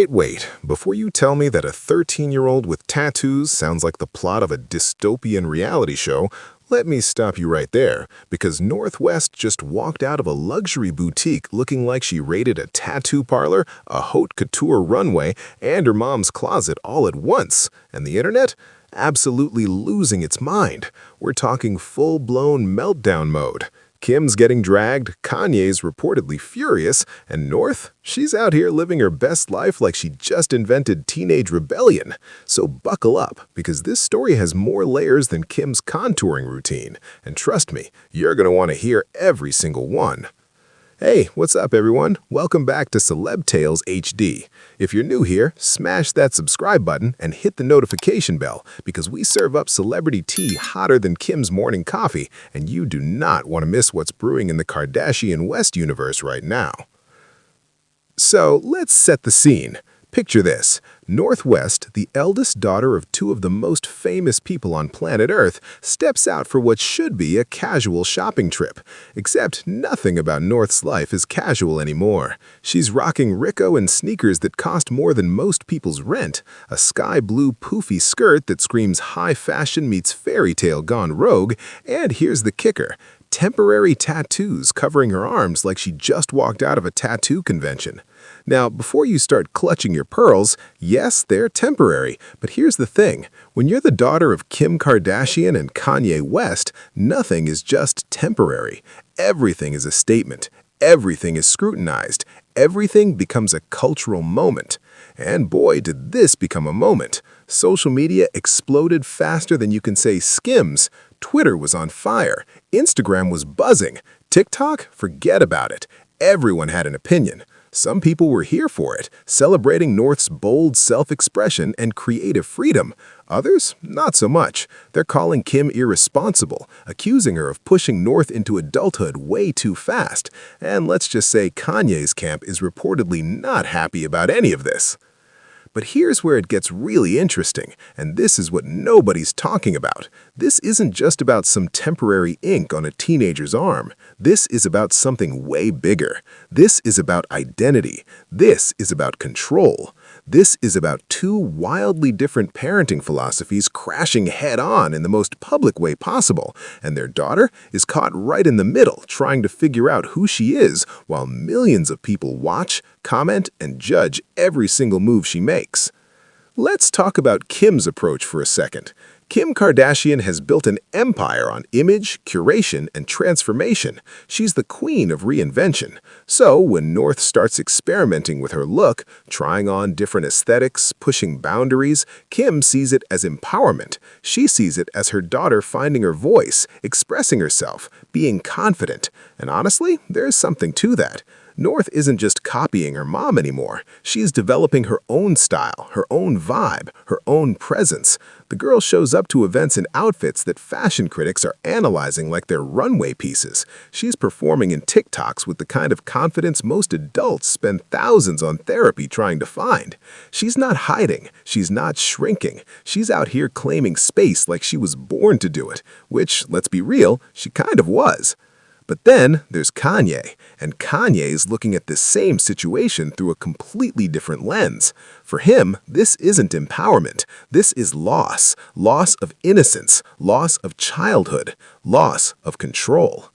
Wait. Before you tell me that a 13-year-old with tattoos sounds like the plot of a dystopian reality show, let me stop you right there, because Northwest just walked out of a luxury boutique looking like she raided a tattoo parlor, a haute couture runway, and her mom's closet all at once. And the internet? Absolutely losing its mind. We're talking full-blown meltdown mode. Kim's getting dragged, Kanye's reportedly furious, and North? She's out here living her best life like she just invented teenage rebellion. So buckle up, because this story has more layers than Kim's contouring routine. And trust me, you're going to want to hear every single one. Hey, what's up everyone? Welcome back to Celeb Tales HD. If you're new here, smash that subscribe button and hit the notification bell because we serve up celebrity tea hotter than Kim's morning coffee, and you do not want to miss what's brewing in the Kardashian-West universe right now. So let's set the scene. Picture this. Northwest, the eldest daughter of two of the most famous people on planet Earth, steps out for what should be a casual shopping trip. Except nothing about North's life is casual anymore. She's rocking Rico and sneakers that cost more than most people's rent, a sky blue poofy skirt that screams high fashion meets fairy tale gone rogue, and here's the kicker. Temporary tattoos covering her arms like she just walked out of a tattoo convention. Now, before you start clutching your pearls, yes, they're temporary, but here's the thing. When you're the daughter of Kim Kardashian and Kanye West, nothing is just temporary. Everything is a statement. Everything is scrutinized. Everything becomes a cultural moment. And boy, did this become a moment. Social media exploded faster than you can say Skims. Twitter was on fire. Instagram was buzzing. TikTok? Forget about it. Everyone had an opinion. Some people were here for it, celebrating North's bold self-expression and creative freedom. Others, not so much. They're calling Kim irresponsible, accusing her of pushing North into adulthood way too fast. And let's just say Kanye's camp is reportedly not happy about any of this. But here's where it gets really interesting, and this is what nobody's talking about. This isn't just about some temporary ink on a teenager's arm. This is about something way bigger. This is about identity. This is about control. This is about two wildly different parenting philosophies crashing head-on in the most public way possible, and their daughter is caught right in the middle trying to figure out who she is while millions of people watch, comment, and judge every single move she makes. Let's talk about Kim's approach for a second. Kim Kardashian has built an empire on image, curation, and transformation. She's the queen of reinvention. So when North starts experimenting with her look, trying on different aesthetics, pushing boundaries, Kim sees it as empowerment. She sees it as her daughter finding her voice, expressing herself, being confident. And honestly, there's something to that. North isn't just copying her mom anymore. She's developing her own style, her own vibe, her own presence. The girl shows up to events in outfits that fashion critics are analyzing like they're runway pieces. She's performing in TikToks with the kind of confidence most adults spend thousands on therapy trying to find. She's not hiding. She's not shrinking. She's out here claiming space like she was born to do it, which, let's be real, she kind of was. But then there's Kanye, and Kanye's looking at this same situation through a completely different lens. For him, this isn't empowerment. This is loss. Loss of innocence, loss of childhood, loss of control.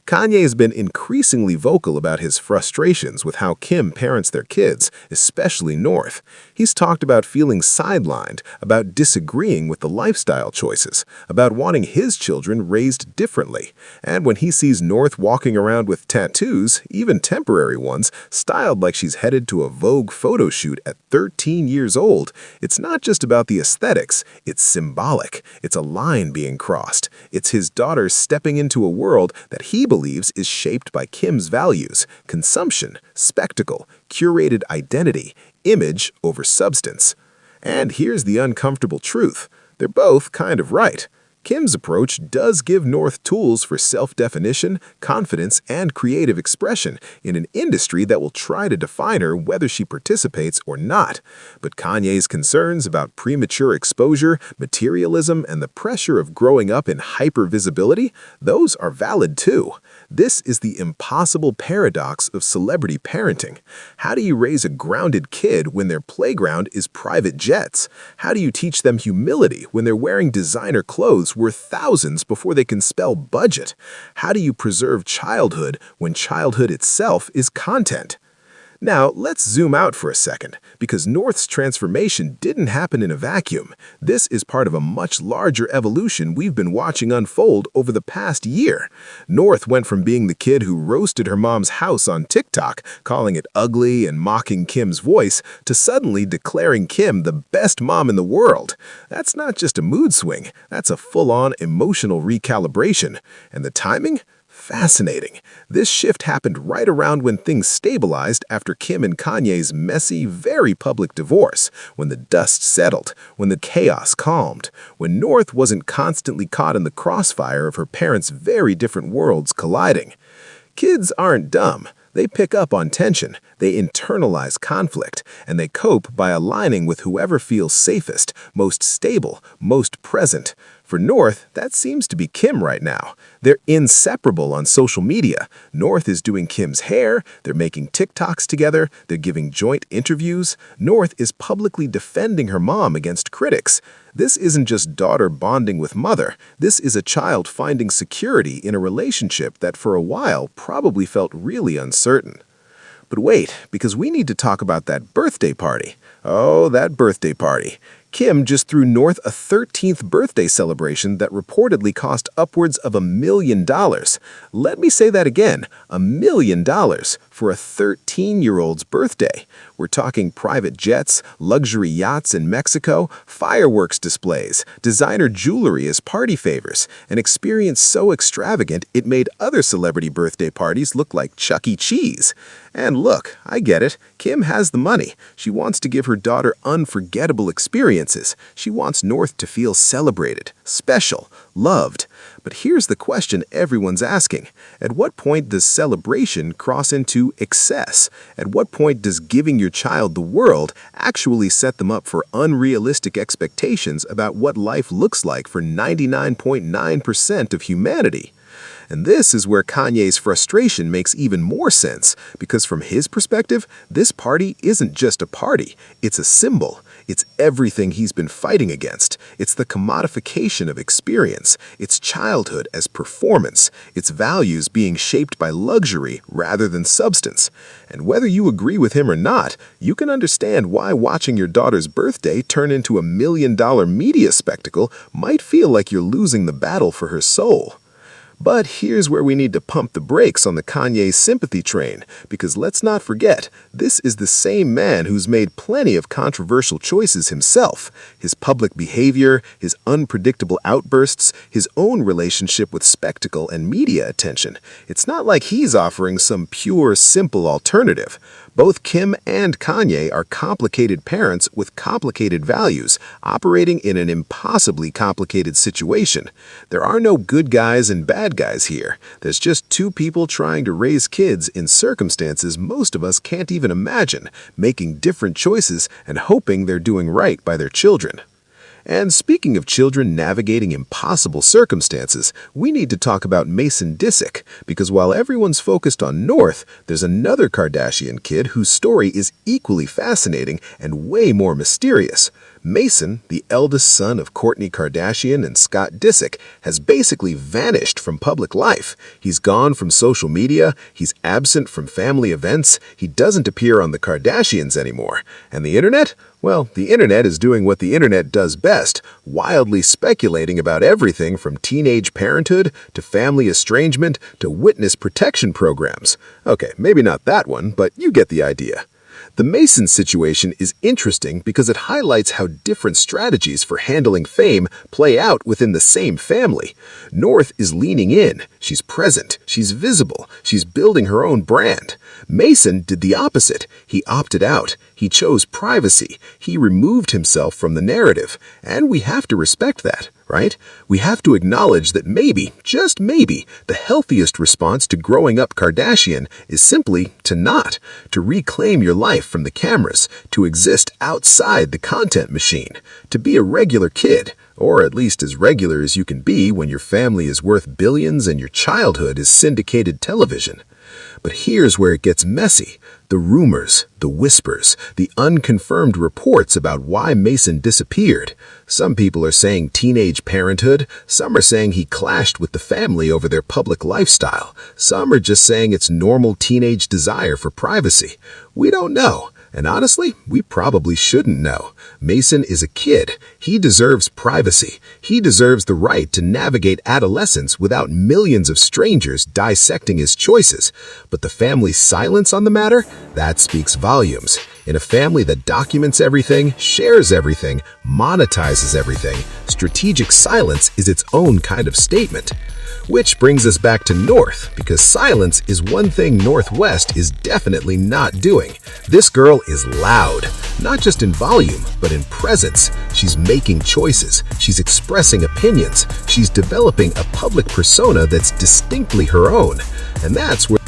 Kanye has been increasingly vocal about his frustrations with how Kim parents their kids, especially North. He's talked about feeling sidelined, about disagreeing with the lifestyle choices, about wanting his children raised differently. And when he sees North walking around with tattoos, even temporary ones, styled like she's headed to a Vogue photo shoot at 13 years old, it's not just about the aesthetics, it's symbolic. It's a line being crossed. It's his daughter stepping into a world that he believes is shaped by Kim's values: consumption, spectacle, curated identity, image over substance. And here's the uncomfortable truth. They're both kind of right. Kim's approach does give North tools for self-definition, confidence, and creative expression in an industry that will try to define her whether she participates or not. But Kanye's concerns about premature exposure, materialism, and the pressure of growing up in hyper-visibility, those are valid too. This is the impossible paradox of celebrity parenting. How do you raise a grounded kid when their playground is private jets? How do you teach them humility when they're wearing designer clothes worth thousands before they can spell budget? How do you preserve childhood when childhood itself is content? Now, let's zoom out for a second, because North's transformation didn't happen in a vacuum. This is part of a much larger evolution we've been watching unfold over the past year. North went from being the kid who roasted her mom's house on TikTok, calling it ugly and mocking Kim's voice, to suddenly declaring Kim the best mom in the world. That's not just a mood swing, that's a full-on emotional recalibration. And the timing? Fascinating. This shift happened right around when things stabilized after Kim and Kanye's messy, very public divorce, when the dust settled, when the chaos calmed, when North wasn't constantly caught in the crossfire of her parents' very different worlds colliding. Kids aren't dumb. They pick up on tension, they internalize conflict, and they cope by aligning with whoever feels safest, most stable, most present. For North, that seems to be Kim right now. They're inseparable on social media. North is doing Kim's hair, they're making TikToks together, they're giving joint interviews. North is publicly defending her mom against critics. This isn't just daughter bonding with mother. This is a child finding security in a relationship that for a while probably felt really uncertain. But wait, because we need to talk about that birthday party. Oh, that birthday party. Kim just threw North a 13th birthday celebration that reportedly cost upwards of $1 million. Let me say that again, $1 million for a 13-year-old's birthday. We're talking private jets, luxury yachts in Mexico, fireworks displays, designer jewelry as party favors, an experience so extravagant it made other celebrity birthday parties look like Chuck E. Cheese. And look, I get it. Kim has the money. She wants to give her daughter unforgettable experiences. She wants North to feel celebrated, special, loved. But here's the question everyone's asking. At what point does celebration cross into excess? At what point does giving your child the world actually set them up for unrealistic expectations about what life looks like for 99.9% of humanity? And this is where Kanye's frustration makes even more sense, because from his perspective, this party isn't just a party, it's a symbol. It's everything he's been fighting against. It's the commodification of experience. It's childhood as performance. It's values being shaped by luxury rather than substance. And whether you agree with him or not, you can understand why watching your daughter's birthday turn into $1 million media spectacle might feel like you're losing the battle for her soul. But here's where we need to pump the brakes on the Kanye sympathy train, because let's not forget, this is the same man who's made plenty of controversial choices himself. His public behavior, his unpredictable outbursts, his own relationship with spectacle and media attention. It's not like he's offering some pure, simple alternative. Both Kim and Kanye are complicated parents with complicated values, operating in an impossibly complicated situation. There are no good guys and bad guys here. There's just two people trying to raise kids in circumstances most of us can't even imagine, making different choices and hoping they're doing right by their children. And speaking of children navigating impossible circumstances, we need to talk about Mason Disick, because while everyone's focused on North, there's another Kardashian kid whose story is equally fascinating and way more mysterious. Mason, the eldest son of Kourtney Kardashian and Scott Disick, has basically vanished from public life. He's gone from social media, he's absent from family events, he doesn't appear on the Kardashians anymore. And the internet? Well, the internet is doing what the internet does best, wildly speculating about everything from teenage parenthood to family estrangement to witness protection programs. Okay, maybe not that one, but you get the idea. The Mason situation is interesting because it highlights how different strategies for handling fame play out within the same family. North is leaning in, she's present, she's visible, she's building her own brand. Mason did the opposite. He opted out. He chose privacy. He removed himself from the narrative. And we have to respect that, right? We have to acknowledge that maybe, just maybe, the healthiest response to growing up Kardashian is simply to not, to reclaim your life from the cameras, to exist outside the content machine, to be a regular kid, or at least as regular as you can be when your family is worth billions and your childhood is syndicated television. But here's where it gets messy. The rumors, the whispers, the unconfirmed reports about why Mason disappeared. Some people are saying teenage parenthood. Some are saying he clashed with the family over their public lifestyle. Some are just saying it's normal teenage desire for privacy. We don't know. And honestly, we probably shouldn't know. Mason is a kid. He deserves privacy. He deserves the right to navigate adolescence without millions of strangers dissecting his choices. But the family's silence on the matter? That speaks volumes. In a family that documents everything, shares everything, monetizes everything, strategic silence is its own kind of statement. Which brings us back to North, because silence is one thing Northwest is definitely not doing. This girl is loud, not just in volume, but in presence. She's making choices. She's expressing opinions. She's developing a public persona that's distinctly her own. And that's where